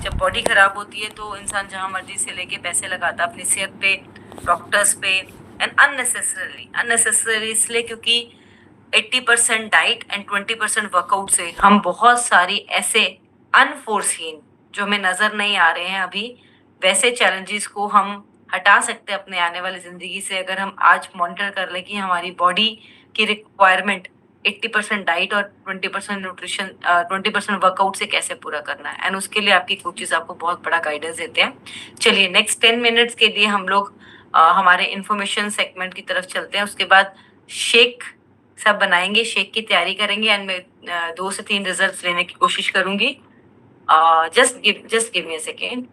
जब बॉडी खराब होती है तो इंसान जहां मर्जी से लेके पैसे लगाता अपनी सेहत पे, डॉक्टर्स पे, एंड अननेसेसरली इसलिए क्योंकि 80% डाइट एंड 20% वर्कआउट से हम बहुत सारी ऐसे अनफोर्सीन जो हमें नजर नहीं आ रहे हैं अभी, वैसे चैलेंजेस को हम हटा सकते हैं अपने आने वाली जिंदगी से, अगर हम आज मॉनिटर कर ले कि हमारी बॉडी की रिक्वायरमेंट 80% डाइट और 20% न्यूट्रिशन, 20% वर्कआउट से कैसे पूरा करना है। एंड उसके लिए आपकी कोचेस आपको बहुत बड़ा गाइडेंस देते हैं। चलिए नेक्स्ट 10 मिनट्स के लिए हम लोग हमारे इंफॉर्मेशन सेगमेंट की तरफ चलते हैं। उसके बाद शेक सब बनाएंगे, शेक की तैयारी करेंगे एंड मैं 2 से 3 रिजल्ट्स लेने की कोशिश करूंगी। Just give me a second.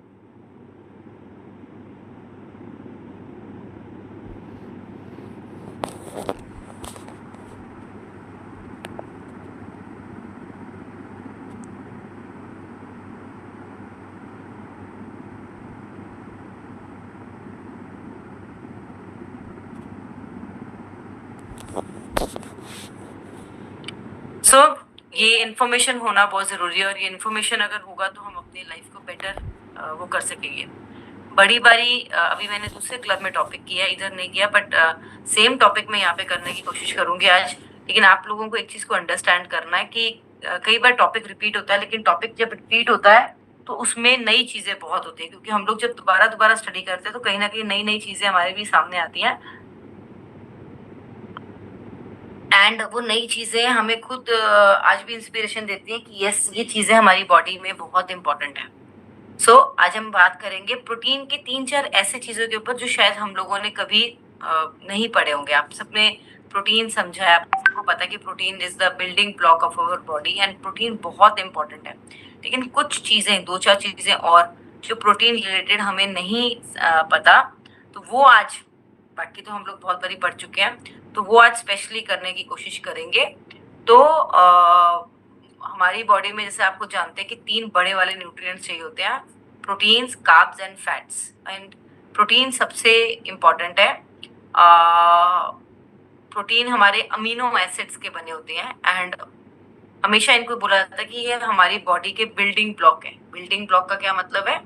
So ये इन्फॉर्मेशन होना बहुत जरूरी है और ये इन्फॉर्मेशन अगर होगा तो हम अपनी लाइफ को बेटर वो कर सकेंगे। बड़ी बारी अभी मैंने दूसरे क्लब में टॉपिक किया, इधर नहीं किया, बट सेम टॉपिक में यहाँ पे करने की कोशिश करूंगी आज। लेकिन आप लोगों को एक चीज को अंडरस्टैंड करना है कि कई बार टॉपिक रिपीट होता है, लेकिन टॉपिक जब रिपीट होता है तो उसमें नई चीजें बहुत होती है, क्योंकि हम लोग जब दोबारा दोबारा स्टडी करते हैं तो कहीं ना कहीं नई नई चीजें हमारे भी सामने आती हैं एंड वो नई चीजें हमें खुद आज भी इंस्पिरेशन देती हैं कि यस, ये चीजें हमारी बॉडी में बहुत इंपॉर्टेंट है। आज हम बात करेंगे प्रोटीन की 3-4 ऐसे चीजों के ऊपर जो शायद हम लोगों ने कभी नहीं पढ़े होंगे। आप सबने प्रोटीन समझा है, आपको पता है कि protein is the building block of our body and protein बहुत इंपॉर्टेंट है। लेकिन कुछ चीजें, 2-4 चीजें और जो प्रोटीन रिलेटेड हमें नहीं पता, तो वो आज, बाकी तो हम लोग बहुत बारी पढ़ चुके हैं, तो वो आज स्पेशली करने की कोशिश करेंगे। तो हमारी बॉडी में जैसे आपको जानते हैं कि 3 बड़े वाले न्यूट्रिएंट्स चाहिए होते हैं, proteins, carbs and fats. And protein सबसे इम्पॉर्टेंट है। प्रोटीन हमारे अमीनो एसिड्स के बने होते हैं एंड हमेशा इनको बोला जाता है कि ये हमारी बॉडी के बिल्डिंग ब्लॉक है। बिल्डिंग ब्लॉक का क्या मतलब है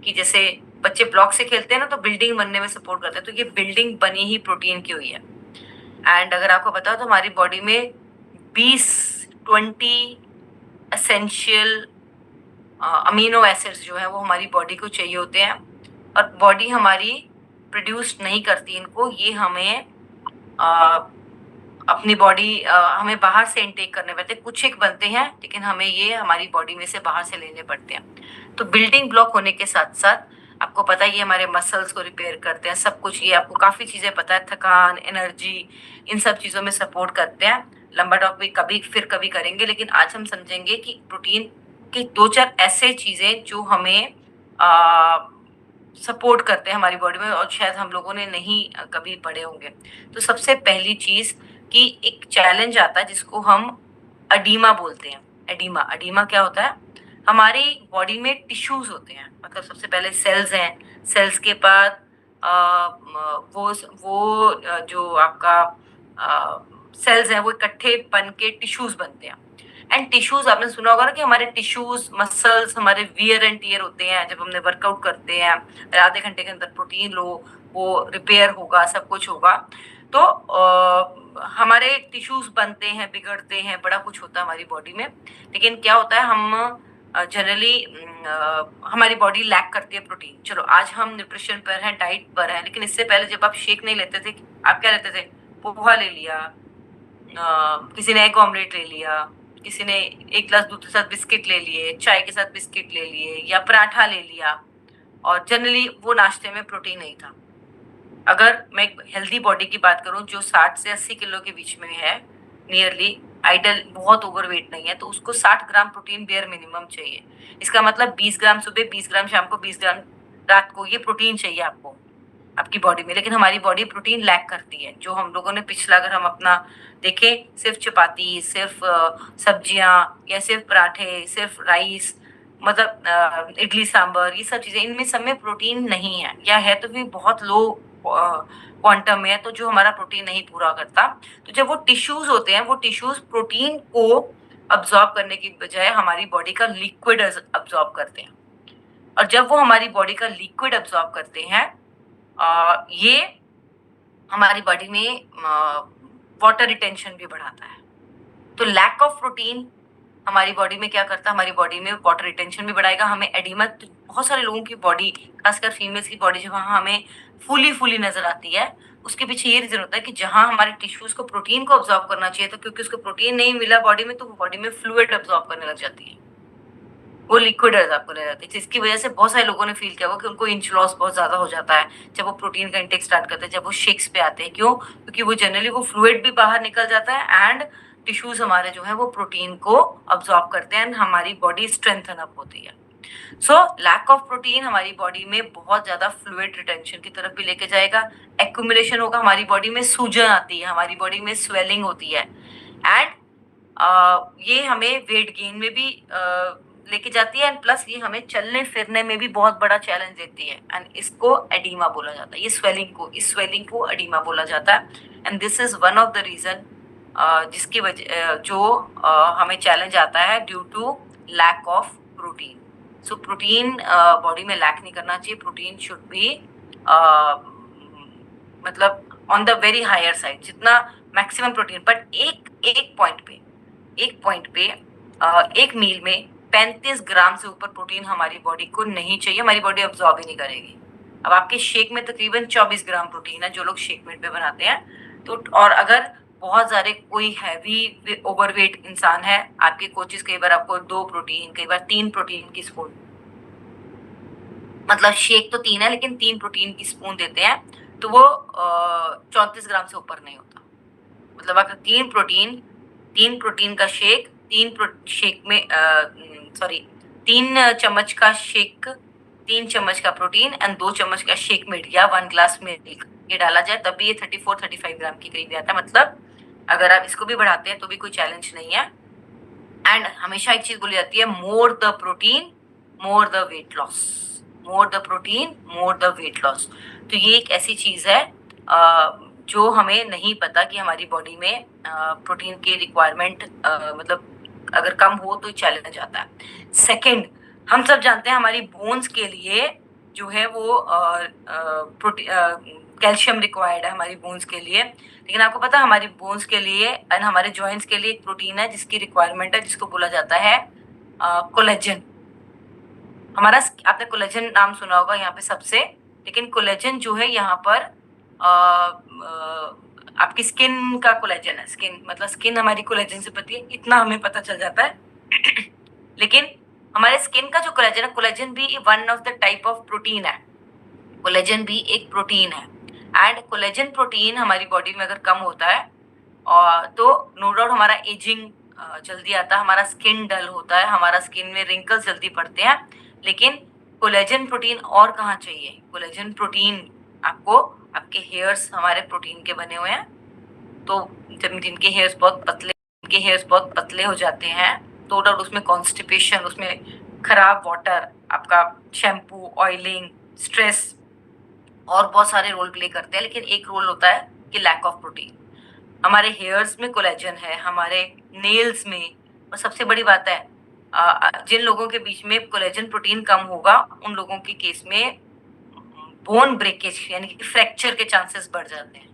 कि जैसे बच्चे ब्लॉक से खेलते हैं ना, तो बिल्डिंग बनने में सपोर्ट करते हैं, तो ये बिल्डिंग बनी ही प्रोटीन की हुई है। एंड अगर आपको बताओ तो हमारी बॉडी में 20 एसेंशियल अमीनो एसिड्स जो है वो हमारी बॉडी को चाहिए होते हैं, और बॉडी हमारी प्रोड्यूस नहीं करती इनको, ये हमें अपनी बॉडी हमें बाहर से इनटेक करने पड़ते हैं। कुछ एक बनते हैं लेकिन हमें ये हमारी बॉडी में से बाहर से लेने पड़ते हैं। तो बिल्डिंग ब्लॉक होने के साथ साथ आपको पता है ये हमारे मसल्स को रिपेयर करते हैं, सब कुछ, ये आपको काफी चीजें पता है, थकान, एनर्जी, इन सब चीजों में सपोर्ट करते हैं। लंबा टॉक भी कभी करेंगे, लेकिन आज हम समझेंगे कि प्रोटीन की 2-4 ऐसे चीजें जो हमें सपोर्ट करते हैं हमारी बॉडी में और शायद हम लोगों ने नहीं कभी पढ़े होंगे। तो सबसे पहली चीज कि एक चैलेंज आता है जिसको हम अडीमा बोलते हैं। एडीमा, अडीमा क्या होता है? हमारी बॉडी में टिश्यूज होते हैं, मतलब सबसे पहले सेल्स हैं, सेल्स के बाद जो आपका सेल्स हैं वो इकट्ठे बन के टिश्यूज बनते हैं। एंड टिश्यूज आपने सुना होगा ना कि हमारे टिश्यूज, मसल्स हमारे वियर एंड टीयर होते हैं। जब हमने वर्कआउट करते हैं, आधे घंटे के अंदर प्रोटीन लो, वो रिपेयर होगा, सब कुछ होगा। तो हमारे टिश्यूज बनते हैं, बिगड़ते हैं, बड़ा कुछ होता है हमारी बॉडी में। लेकिन क्या होता है, हम जनरली हमारी बॉडी लैक करती है प्रोटीन। चलो आज हम न्यूट्रिशन पर हैं, डाइट पर हैं, लेकिन इससे पहले जब आप शेक नहीं लेते थे, आप क्या लेते थे? पोहा ले लिया, किसी ने एग ऑमलेट ले लिया, किसी ने 1 गिलास दूध के साथ बिस्किट ले लिए, चाय के साथ बिस्किट ले लिए या पराठा ले लिया, और जनरली वो नाश्ते में प्रोटीन नहीं था। अगर मैं एक हेल्दी बॉडी की बात करूं जो 60 से 80 किलो के बीच में है, नियरली आइडल, बहुत ओवरवेट नहीं है, तो उसको 60 ग्राम प्रोटीन बेयर मिनिमम चाहिए। इसका मतलब 20 ग्राम सुबह, 20 ग्राम शाम को, 20 ग्राम रात को, ये प्रोटीन चाहिए आपको आपकी बॉडी में। लेकिन हमारी बॉडी प्रोटीन लैक करती है। जो हम लोगों ने पिछला, अगर हम अपना देखें, सिर्फ चपाती, सिर्फ सब्जियां या सिर्फ पराठे, सिर्फ राइस, मतलब इडली सांभर, ये सब चीजें, इनमें सब में प्रोटीन नहीं है, या है तो भी बहुत लो क्वांटम में है, तो जो हमारा प्रोटीन नहीं पूरा करता। तो जब वो टिश्यूज होते हैं, वो टिश्यूज प्रोटीन को अब्सॉर्ब करने की बजाय हमारी बॉडी का लिक्विड अब्सॉर्ब करते हैं। और जब वो हमारी बॉडी का लिक्विड अब्सॉर्ब करते हैं, ये हमारी बॉडी में वाटर रिटेंशन भी बढ़ाता है। तो लैक ऑफ प्रोटीन हमारी बॉडी में क्या करता है, हमारी बॉडी में वाटर रिटेंशन भी बढ़ाएगा, हमें एडिमा, बहुत सारे लोगों की बॉडी, खासकर फीमेल्स की बॉडी जब हमें फूली फूली नजर आती है, उसके पीछे ये रीजन होता है कि जहां हमारे टिश्यूज को प्रोटीन को ऑब्जॉर्व करना चाहिए, तो क्योंकि उसको प्रोटीन नहीं मिला बॉडी में, तो वो बॉडी में फ्लूइड ऑब्जॉर्व करने लग जाती है, वो लिक्विड ऑब्जॉर्व करने लगती है, जिसकी वजह से बहुत सारे लोगों ने फील किया हुआ कि उनको इंच लॉस बहुत ज्यादा हो जाता है जब वो प्रोटीन का इंटेक स्टार्ट करते हैं, जब वो शेक्स पे आते हैं। क्यों? क्योंकि वो जनरली वो फ्लूइड भी बाहर निकल जाता है एंड टिश्यूज हमारे जो है वो प्रोटीन को ऑब्जॉर्व करते हैं, हमारी बॉडी स्ट्रेंथन अप होती है। सो लैक ऑफ प्रोटीन हमारी बॉडी में बहुत ज्यादा फ्लूइड रिटेंशन की तरफ भी लेके जाएगा, एक्यूमुलेशन होगा, हमारी बॉडी में सूजन आती है, हमारी बॉडी में स्वेलिंग होती है, एंड ये हमें वेट गेन में भी लेके जाती है, एंड प्लस ये हमें चलने फिरने में भी बहुत बड़ा चैलेंज देती है, एंड इसको एडीमा बोला जाता है। ये इस स्वेलिंग को एडीमा बोला जाता है, and this is one of the reason जिसकी वजह जो हमें चैलेंज आता है due to lack of protein. So protein body में लैक नहीं करना चाहिए, प्रोटीन शुड बी मतलब on the very higher side, जितना मैक्सिमम प्रोटीन, बट एक पॉइंट पे एक मील में 35 ग्राम से ऊपर प्रोटीन हमारी बॉडी को नहीं चाहिए, हमारी बॉडी अब्सॉर्ब ही नहीं करेगी। अब आपके शेक में तकरीबन 24 ग्राम प्रोटीन है, जो लोग शेक मेट पे बनाते हैं, तो और अगर बहुत सारे कोई हैवी ओवरवेट इंसान है, आपके कोचेस कई बार आपको 2 प्रोटीन, कई बार 3 प्रोटीन की स्पून, मतलब शेक तो 3 है लेकिन 3 प्रोटीन की स्पून देते हैं, तो वो 34 ग्राम से ऊपर नहीं होता। मतलब अगर 3 प्रोटीन का शेक, 3 चम्मच का शेक, 3 चम्मच का प्रोटीन एंड 2 चम्मच का शेक मिल्क या 1 ग्लास मिल्क ये डाला जाए, तब भी ये 34-35 ग्राम के करीब आता है। मतलब अगर आप इसको भी बढ़ाते हैं तो भी कोई चैलेंज नहीं है। एंड हमेशा एक चीज बोली जाती है, more the protein more the weight loss, more the protein more the weight loss. तो ये एक ऐसी चीज है जो हमें नहीं पता कि हमारी बॉडी में प्रोटीन की रिक्वायरमेंट मतलब अगर कम हो तो चैलेंज आता है। सेकंड, हम सब जानते हैं हमारी बोन्स के लिए जो है वो कैल्शियम रिक्वायर्ड है हमारी बोन्स के लिए, लेकिन आपको पता है हमारी बोन्स के लिए एंड हमारे जॉइंट्स के लिए एक प्रोटीन है जिसकी रिक्वायरमेंट है, जिसको बोला जाता है कोलेजन। हमारा, आपने कोलेजन नाम सुना होगा यहाँ पे सबसे, लेकिन कोलेजन जो है यहाँ पर आपकी स्किन का कोलेजन है, स्किन मतलब स्किन हमारी कोलेजन से बनती है, इतना हमें पता चल जाता है लेकिन हमारे स्किन का जो कोलेजन है, कोलेजन भी one of the type of protein है, कोलेजन भी एक प्रोटीन है, एंड कोलेजन प्रोटीन हमारी बॉडी में अगर कम होता है और तो नो डाउट हमारा एजिंग जल्दी आता है, हमारा स्किन डल होता है, हमारा स्किन में रिंकल्स जल्दी पड़ते हैं, लेकिन कोलेजन प्रोटीन और कहाँ चाहिए? कोलेजन प्रोटीन आपको, आपके हेयर्स हमारे प्रोटीन के बने हुए हैं, तो जब जिनके हेयर्स बहुत पतले हो जाते हैं तो डाउट उसमें कॉन्स्टिपेशन, उसमें खराब वाटर, आपका शैम्पू, ऑयलिंग, स्ट्रेस और बहुत सारे रोल प्ले करते हैं, लेकिन एक रोल होता है कि लैक ऑफ प्रोटीन। हमारे हेयर्स में कोलेजन है, हमारे नेल्स में, और सबसे बड़ी बात है जिन लोगों के बीच में कोलेजन प्रोटीन कम होगा उन लोगों के केस में बोन ब्रेकेज यानी कि फ्रैक्चर के चांसेस बढ़ जाते हैं।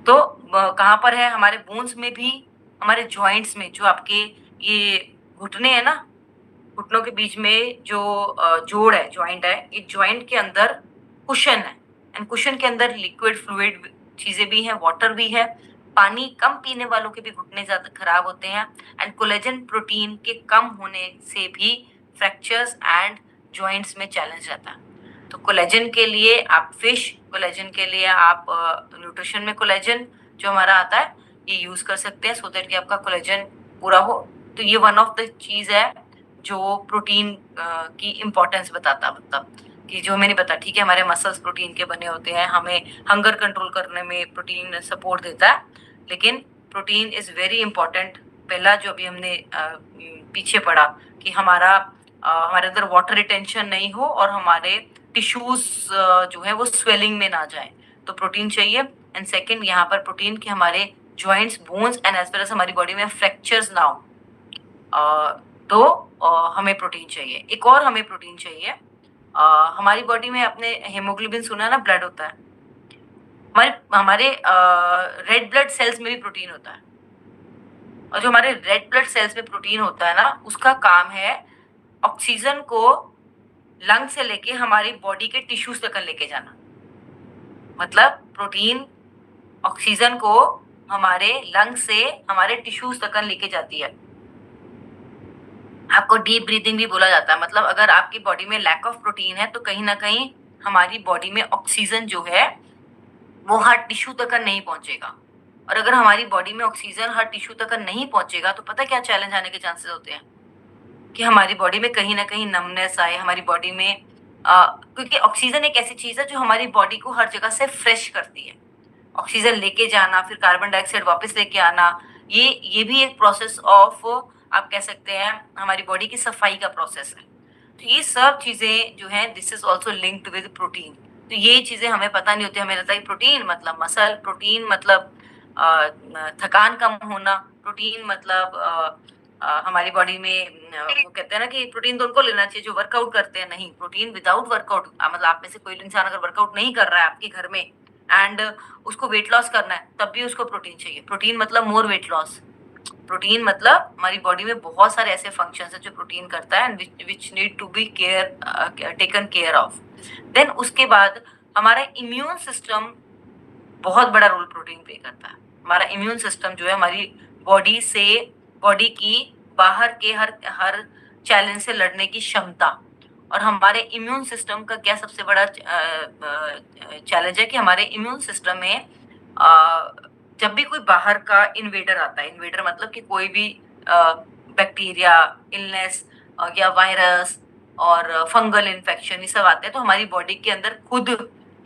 तो कहाँ पर है? हमारे बोन्स में भी, हमारे जॉइंट्स में, जो आपके ये घुटने हैं ना, घुटनों के बीच में जो जोड़ है, जॉइंट है, ये जॉइंट के अंदर कुशन है, एंड कुशन के अंदर लिक्विड फ्लूइड चीजें भी हैं, वाटर भी है। पानी कम पीने वालों के भी घुटने ज्यादा खराब होते हैं, एंड कोलेजन प्रोटीन के कम होने से भी फ्रैक्चर्स एंड जॉइंट्स में चैलेंज रहता है। तो कोलेजन के लिए आप फिश, कोलेजन के लिए आप न्यूट्रिशन में कोलेजन जो हमारा आता है ये यूज कर सकते हैं, सो दैट कि आपका कोलेजन पूरा हो। तो ये वन ऑफ द चीज है जो प्रोटीन की इम्पोर्टेंस बताता, मतलब कि जो हमें नहीं पता, ठीक है हमारे मसल्स प्रोटीन के बने होते हैं, हमें हंगर कंट्रोल करने में प्रोटीन सपोर्ट देता है, लेकिन प्रोटीन इज वेरी इंपॉर्टेंट। पहला जो अभी हमने पीछे पढ़ा कि हमारे अंदर वाटर रिटेंशन नहीं हो और हमारे टिश्यूज जो है वो स्वेलिंग में ना जाए, तो प्रोटीन चाहिए। एंड सेकंड, यहाँ पर प्रोटीन की हमारे joints, bones and as well as हमारी बॉडी में फ्रैक्चर्स ना हो, तो हमें प्रोटीन चाहिए। एक और हमें प्रोटीन चाहिए, हमारी बॉडी में आपने हीमोग्लोबिन सुना है ना, ब्लड होता है। हमारे हमारे रेड ब्लड सेल्स में भी प्रोटीन होता है, और जो हमारे रेड ब्लड सेल्स में प्रोटीन होता है ना, उसका काम है ऑक्सीजन को लंग से लेके हमारी बॉडी के टिश्यूज तक लेके जाना। मतलब प्रोटीन ऑक्सीजन को हमारे लंग से हमारे टिश्यूज तक लेके जाती है। आपको डीप ब्रीथिंग भी बोला जाता है। मतलब अगर आपकी बॉडी में लैक ऑफ प्रोटीन है तो कहीं ना कहीं हमारी बॉडी में ऑक्सीजन जो है वो हर टिश्यू तक नहीं पहुंचेगा। और अगर हमारी बॉडी में ऑक्सीजन हर टिश्यू तक नहीं पहुंचेगा तो पता क्या चैलेंज आने के चांसेस होते हैं कि हमारी बॉडी में कहीं ना कहीं नमनेस आए, हमारी बॉडी में क्योंकि ऑक्सीजन एक ऐसी चीज है जो हमारी बॉडी को हर जगह से फ्रेश करती है। ऑक्सीजन लेके जाना, फिर कार्बन डाइऑक्साइड वापस लेके आना, ये भी एक प्रोसेस ऑफ, आप कह सकते हैं, हमारी बॉडी की सफाई का प्रोसेस है। तो ये सब चीजें जो है, this is also linked with protein. तो ये चीजें हमें पता नहीं होती। हमें लगता है प्रोटीन मतलब मसल, प्रोटीन मतलब थकान कम होना, प्रोटीन मतलब हमारी बॉडी में वो कहते हैं ना कि प्रोटीन तो उनको लेना चाहिए जो वर्कआउट करते हैं। नहीं, प्रोटीन विदाउट वर्कआउट, मतलब आप में से कोई इंसान अगर वर्कआउट नहीं कर रहा है आपके घर में एंड उसको वेट लॉस करना है, तब भी उसको प्रोटीन चाहिए। प्रोटीन मतलब मोर वेट लॉस। प्रोटीन मतलब हमारी बॉडी में बहुत सारे ऐसे फंक्शंस हैं जो प्रोटीन करता है and which need to be taken care of. Then उसके बाद हमारा इम्यून सिस्टम बहुत बड़ा रोल प्रोटीन प्ले करता है। हमारा इम्यून सिस्टम जो है, हमारी बॉडी की बाहर के हर हर चैलेंज से लड़ने की क्षमता। और हमारे इम्यून सिस्टम का क्या सबसे बड़ा चैलेंज है कि हमारे इम्यून सिस्टम में जब भी कोई बाहर का इन्वेडर आता है, इन्वेडर मतलब कि कोई भी बैक्टीरिया, इलनेस या वायरस और फंगल इन्फेक्शन, ये सब आते हैं, तो हमारी बॉडी के अंदर खुद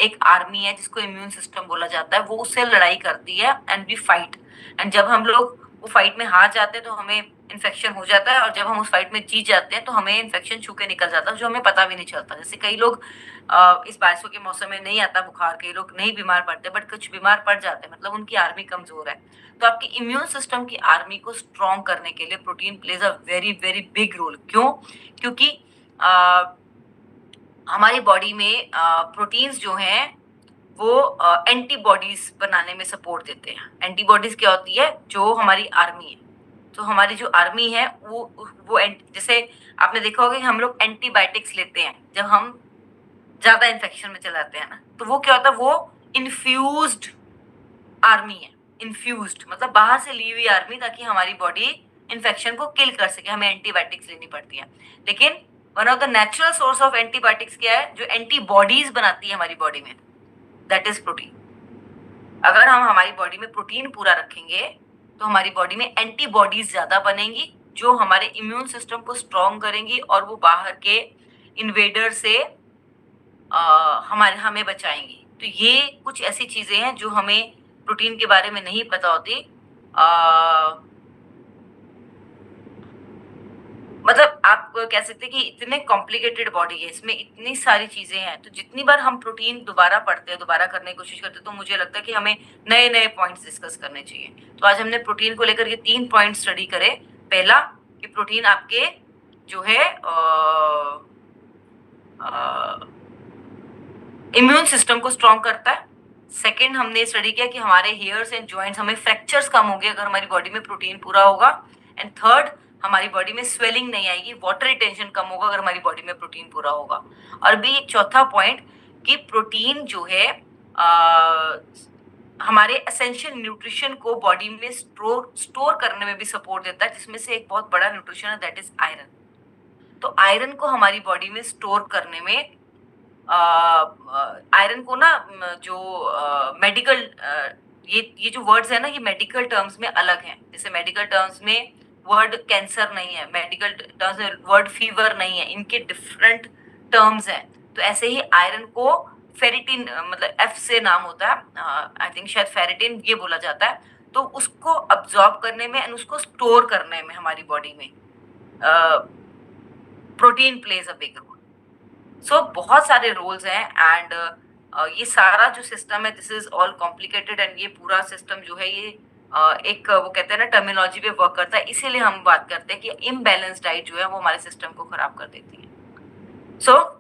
एक आर्मी है जिसको इम्यून सिस्टम बोला जाता है, वो उससे लड़ाई करती है एंड वी फाइट। एंड जब हम लोग वो फाइट में हार जाते हैं तो हमें इन्फेक्शन हो जाता है, और जब हम उस फाइट में जीत जाते हैं तो हमें इन्फेक्शन छू के निकल जाता है, जो हमें पता भी नहीं चलता। जैसे कई लोग इस बारिशों के मौसम में नहीं आता बुखार, कई लोग नहीं बीमार पड़ते, बट कुछ बीमार पड़ जाते हैं, मतलब उनकी आर्मी कमजोर है। तो आपकी इम्यून सिस्टम की आर्मी को स्ट्रॉन्ग करने के लिए protein plays a very very big role. क्यों? क्योंकि हमारी बॉडी में प्रोटीन्स जो हैं वो एंटीबॉडीज बनाने में सपोर्ट देते हैं। एंटीबॉडीज क्या होती है? जो हमारी आर्मी है। तो हमारी जो आर्मी है वो जैसे आपने देखा होगा कि हम लोग एंटीबायोटिक्स लेते हैं जब हम ज्यादा इन्फेक्शन में चले जाते हैं ना, तो वो क्या होता है? वो इन्फ्यूज्ड आर्मी है। इन्फ्यूज्ड मतलब बाहर से ली हुई आर्मी, ताकि हमारी बॉडी इन्फेक्शन को किल कर सके, हमें एंटीबायोटिक्स लेनी पड़ती है। लेकिन one of the natural source of antibiotics क्या है? जो एंटीबॉडीज बनाती है हमारी बॉडी में, दैट इज प्रोटीन। अगर हम हमारी बॉडी में प्रोटीन पूरा रखेंगे तो हमारी बॉडी में एंटीबॉडीज ज्यादा बनेंगी जो हमारे इम्यून सिस्टम को स्ट्रॉन्ग करेंगी और वो बाहर के इन्वेडर से हमें बचाएंगी। तो ये कुछ ऐसी चीजें हैं जो हमें प्रोटीन के बारे में नहीं पता होती। मतलब आप कह सकते हैं कि इतने कॉम्प्लिकेटेड बॉडी है, इसमें इतनी सारी चीजें हैं, तो जितनी बार हम प्रोटीन दोबारा पढ़ते हैं, दोबारा करने की कोशिश करते हैं, तो मुझे लगता है कि हमें नए नए पॉइंट्स डिस्कस करने चाहिए। तो आज हमने प्रोटीन को लेकर के 3 पॉइंट स्टडी करे। पहला कि प्रोटीन आपके जो है इम्यून सिस्टम को स्ट्रॉन्ग करता है। सेकेंड, हमने स्टडी किया कि हमारे हेयर्स एंड जॉइंट्स, हमें फ्रैक्चर्स कम होंगे अगर हमारी बॉडी में प्रोटीन पूरा होगा। एंड थर्ड, हमारी बॉडी में स्वेलिंग नहीं आएगी, वाटर रिटेंशन कम होगा अगर हमारी बॉडी में प्रोटीन पूरा होगा। और भी एक चौथा पॉइंट कि प्रोटीन जो है हमारे एसेंशियल न्यूट्रिशन को बॉडी में स्टोर करने में भी सपोर्ट देता है, जिसमें से एक बहुत बड़ा न्यूट्रिशन है, दैट इज आयरन। तो आयरन को हमारी बॉडी में स्टोर करने में, आयरन को ना जो मेडिकल ये जो वर्ड्स है ना, ये मेडिकल टर्म्स में अलग हैं। जैसे मेडिकल टर्म्स में वर्ड कैंसर नहीं है, मेडिकल टर्म्स में वर्ड फीवर नहीं है, इनके डिफरेंट टर्म्स हैं। तो ऐसे ही आयरन को फेरिटिन, मतलब एफ से नाम होता है, आई थिंक शायद फेरिटिन ये बोला जाता है। तो उसको अब्जॉर्ब करने में एंड उसको स्टोर करने में हमारी बॉडी में protein plays a big role. So बहुत सारे रोल्स हैं एंड ये सारा जो सिस्टम है, this is all complicated, and ये पूरा सिस्टम जो है ये एक वो कहते हैं ना टर्मिनोलॉजी पे वर्क करता है, इसीलिए हम बात करते हैं कि इम्बैलेंस डाइट जो है वो हमारे सिस्टम को खराब कर देती है। सो